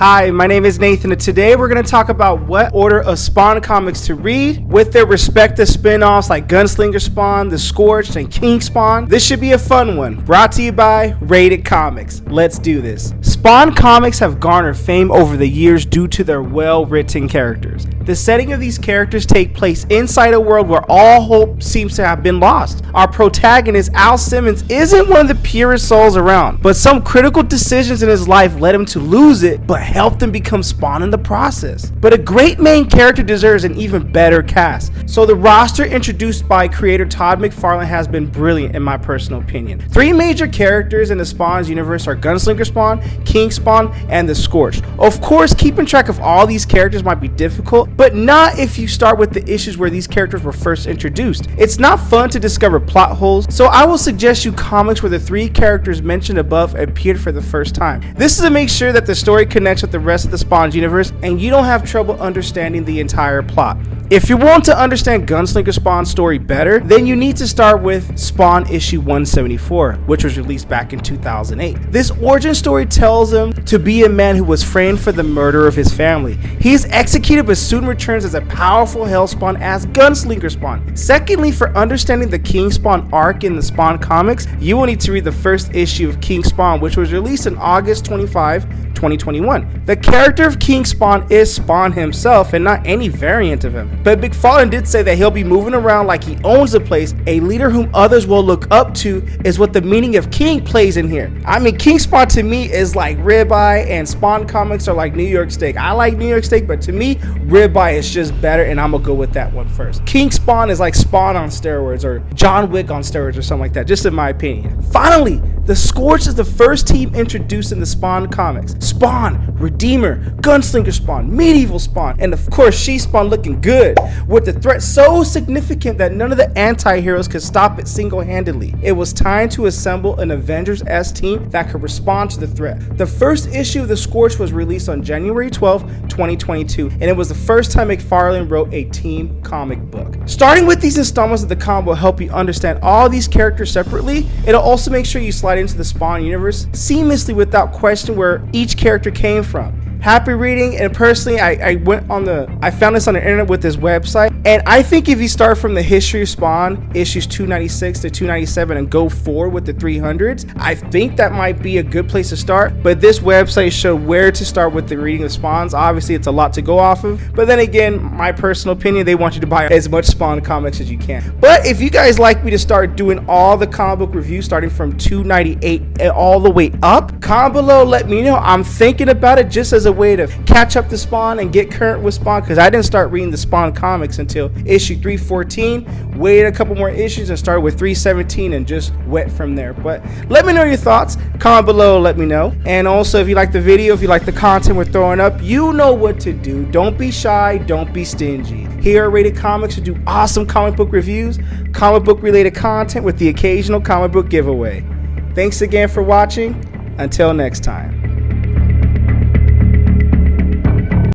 Hi, my name is Nathan, and today we're going to talk about what order of Spawn comics to read with their respective spin-offs like Gunslinger Spawn, The Scorched, and King Spawn. This should be a fun one. Brought to you by Rated Comics. Let's do this. Spawn comics have garnered fame over the years due to their well-written characters. The setting of these characters take place inside a world where all hope seems to have been lost. Our protagonist, Al Simmons, isn't one of the purest souls around, but some critical decisions in his life led him to lose it, but helped him become Spawn in the process. But a great main character deserves an even better cast, so the roster introduced by creator Todd McFarlane has been brilliant in my personal opinion. Three major characters in the Spawn's universe are Gunslinger Spawn, King Spawn, and The Scorched. Of course, keeping track of all these characters might be difficult, but not if you start with the issues where these characters were first introduced. It's not fun to discover plot holes, so I will suggest you comics where the three characters mentioned above appeared for the first time. This is to make sure that the story connects with the rest of the Spawn's universe and you don't have trouble understanding the entire plot. If you want to understand Gunslinger Spawn's story better, then you need to start with Spawn issue 174, which was released back in 2008. This origin story tells him to be a man who was framed for the murder of his family. He is executed but soon returns as a powerful Hellspawn as Gunslinger Spawn. Secondly, for understanding the King Spawn arc in the Spawn comics, you will need to read the first issue of King Spawn, which was released on August 25, 2021. The character of King Spawn is Spawn himself and not any variant of him. But McFarlane did say that he'll be moving around like he owns the place. A leader whom others will look up to is what the meaning of King plays in here. I mean, King Spawn to me is like ribeye, and Spawn comics are like New York steak. I like New York steak, but to me, ribeye is just better, and I'm gonna go with that one first. King Spawn is like Spawn on steroids, or John Wick on steroids, or something like that, just in my opinion. Finally, the Scorched is the first team introduced in the Spawn comics. Spawn, Redeemer, Gunslinger Spawn, Medieval Spawn, and of course She-Spawn looking good, with the threat so significant that none of the anti-heroes could stop it single-handedly. It was time to assemble an Avengers-esque team that could respond to the threat. The first issue of The Scorched was released on January 12, 2022, and it was the first time McFarlane wrote a team comic book. Starting with these installments of the comic will help you understand all these characters separately. It'll also make sure you slide into the Spawn universe seamlessly without question where each character came from. Happy reading, and personally I found this on the internet with this website, and I think if you start from the history of Spawn issues 296 to 297 and go forward with the 300s, I think that might be a good place to start. But this website showed where to start with the reading of Spawns. Obviously it's a lot to go off of, but then again, my personal opinion, they want you to buy as much Spawn comics as you can. But if you guys like me to start doing all the comic book reviews starting from 298 all the way up, comment below, let me know. I'm thinking about it just as a way to catch up to Spawn and get current with Spawn, because I didn't start reading the Spawn comics until issue 314, waited a couple more issues and started with 317 and just went from there. But let me know your thoughts, comment below, let me know. And also, if you like the video, if you like the content we're throwing up, you know what to do. Don't be shy, don't be stingy. Here at Rated Comics, we do awesome comic book reviews, comic book related content with the occasional comic book giveaway. Thanks again for watching. Until next time.